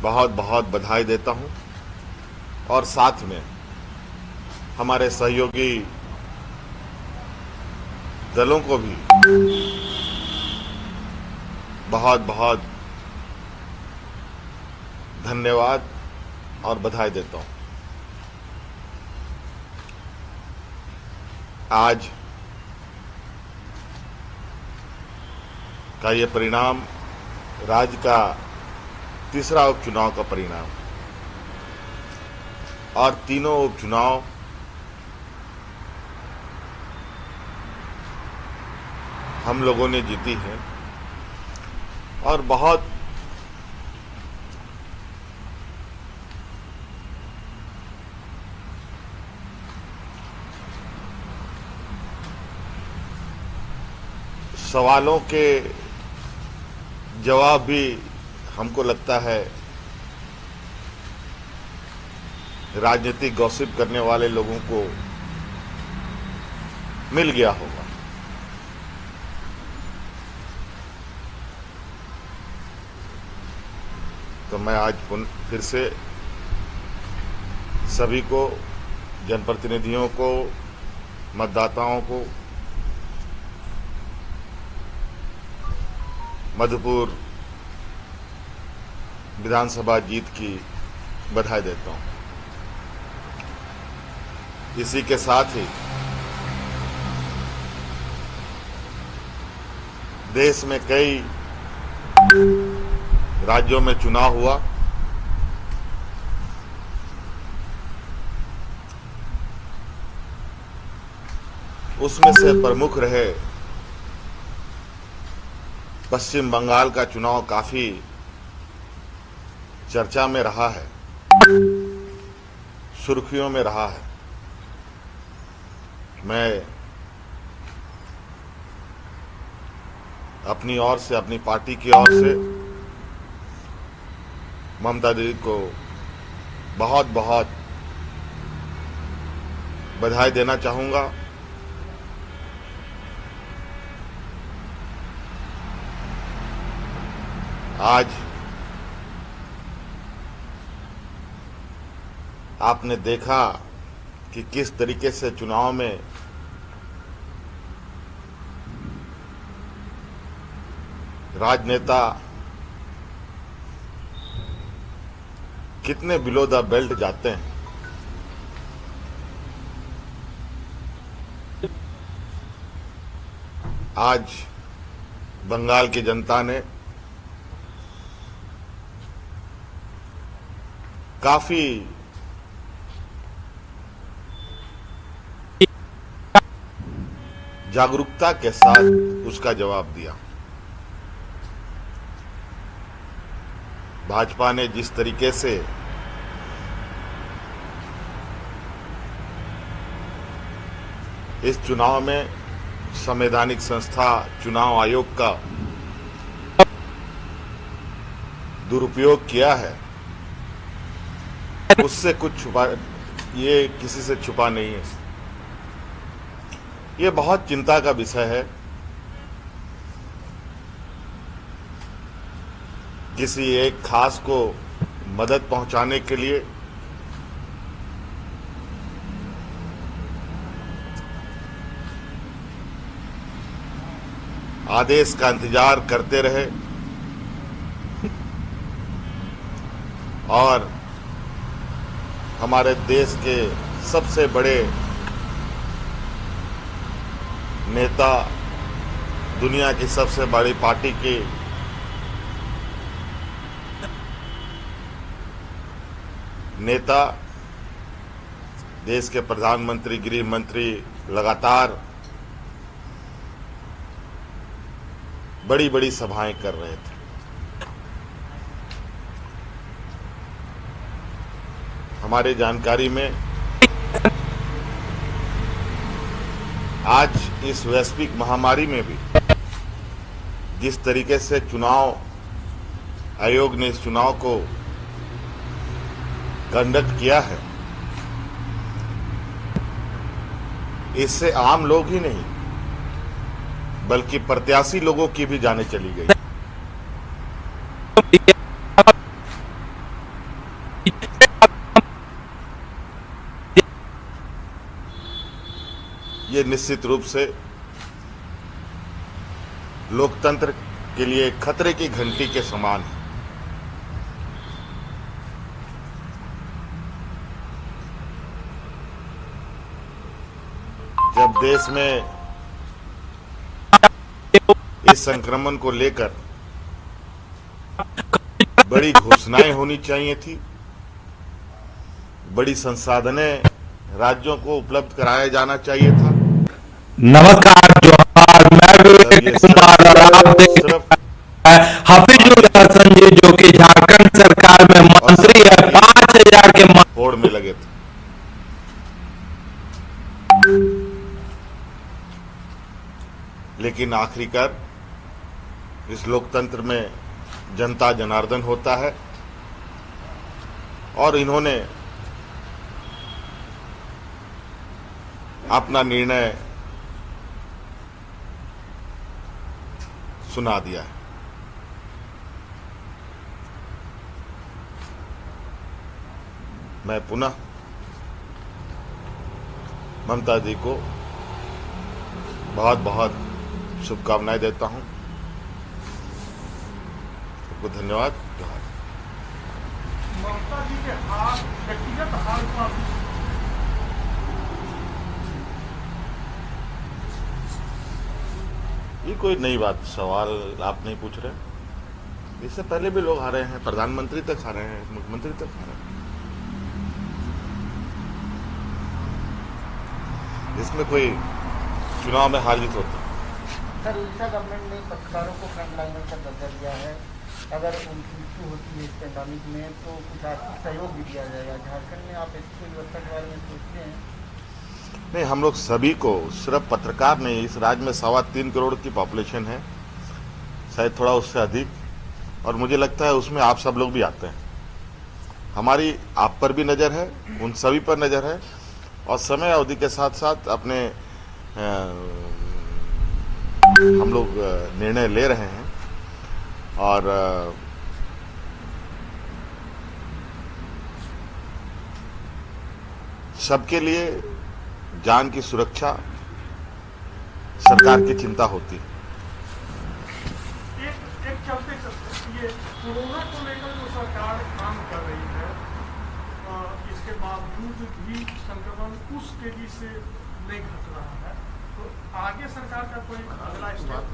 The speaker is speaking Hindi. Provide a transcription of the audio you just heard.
बहुत बहुत बधाई देता हूं और साथ में हमारे सहयोगी दलों को भी बहुत बहुत धन्यवाद और बधाई देता हूं। आज का ये परिणाम राज्य का तीसरा उपचुनाव का परिणाम और तीनों उपचुनाव हम लोगों ने जीती है और बहुत सवालों के जवाब भी हमको लगता है राजनीतिक गॉसिप करने वाले लोगों को मिल गया होगा। तो मैं आज फिर से सभी को, जनप्रतिनिधियों को, मतदाताओं को मधुपुर विधानसभा जीत की बधाई देता हूं। इसी के साथ ही देश में कई राज्यों में चुनाव हुआ। उसमें से प्रमुख रहे पश्चिम बंगाल का चुनाव, काफी चर्चा में रहा है, सुर्खियों में रहा है। मैं अपनी ओर से, अपनी पार्टी की ओर से ममता दीदी को बहुत बहुत बधाई देना चाहूंगा। आज आपने देखा कि किस तरीके से चुनाव में राजनेता कितने बिलो द बेल्ट जाते हैं। आज बंगाल की जनता ने काफी जागरूकता के साथ उसका जवाब दिया। भाजपा ने जिस तरीके से इस चुनाव में संवैधानिक संस्था चुनाव आयोग का दुरुपयोग किया है, उससे कुछ छुपा, ये किसी से छुपा नहीं है। ये बहुत चिंता का विषय है। किसी एक खास को मदद पहुंचाने के लिए आदेश का इंतजार करते रहे और हमारे देश के सबसे बड़े नेता, दुनिया की सबसे बड़ी पार्टी के नेता, देश के प्रधानमंत्री, गृह मंत्री लगातार बड़ी बड़ी सभाएं कर रहे थे। हमारे जानकारी में आज इस वैश्विक महामारी में भी जिस तरीके से चुनाव आयोग ने इस चुनाव को कंडक्ट किया है, इससे आम लोग ही नहीं बल्कि प्रत्याशी लोगों की भी जानें चली गई। ये निश्चित रूप से लोकतंत्र के लिए खतरे की घंटी के समान है। जब देश में इस संक्रमण को लेकर बड़ी घोषणाएं होनी चाहिए थी, बड़ी संसाधनें राज्यों को उपलब्ध कराया जाना चाहिए था। नमस्कार, जोहार। मैं विवेक कुमार और आप देख रहे हैं हफीजुल हसन जी, जो कि झारखंड सरकार में मंत्री है। 5000 के होड़ में लगे थे। लेकिन आखिरकार इस लोकतंत्र में जनता जनार्दन होता है और इन्होंने अपना निर्णय सुना दिया है। मैं पुनः ममता जी को बहुत बहुत शुभकामनाएं देता हूं। सबको धन्यवाद। ममता जी के हाथ व्यक्तिगत हाल का ये कोई नई बात, सवाल आप नहीं पूछ रहे। इससे पहले भी लोग आ रहे हैं, प्रधानमंत्री तक आ रहे हैं, मुख्यमंत्री तक आ रहे हैं। इसमें कोई चुनाव में हार जीत होता है। सर, उड़ीसा गवर्नमेंट ने पत्रकारों को फ्रंटलाइनर का दर्जा दिया है। अगर उनकी मृत्यु होती है इस पैंडेमिक में तो कुछ आर्थिक सहयोग भी दिया जाएगा। झारखंड में आप ऐसी कोई व्यवस्था के बारे में सोचते हैं? नहीं, हम लोग सभी को, सिर्फ पत्रकार नहीं, इस राज्य में 3.25 करोड़ की पॉपुलेशन है, शायद थोड़ा उससे अधिक, और मुझे लगता है उसमें आप सब लोग भी आते हैं। हमारी आप पर भी नज़र है, उन सभी पर नज़र है, और समय अवधि के साथ साथ अपने हम लोग निर्णय ले रहे हैं। और सबके लिए जान की सुरक्षा सरकार की चिंता होती है। एक चलते ये कोरोना को लेकर जो सरकार काम कर रही है, इसके बावजूद भी संक्रमण उस तेजी से नहीं घट रहा है, तो आगे सरकार का कोई अगला स्टेप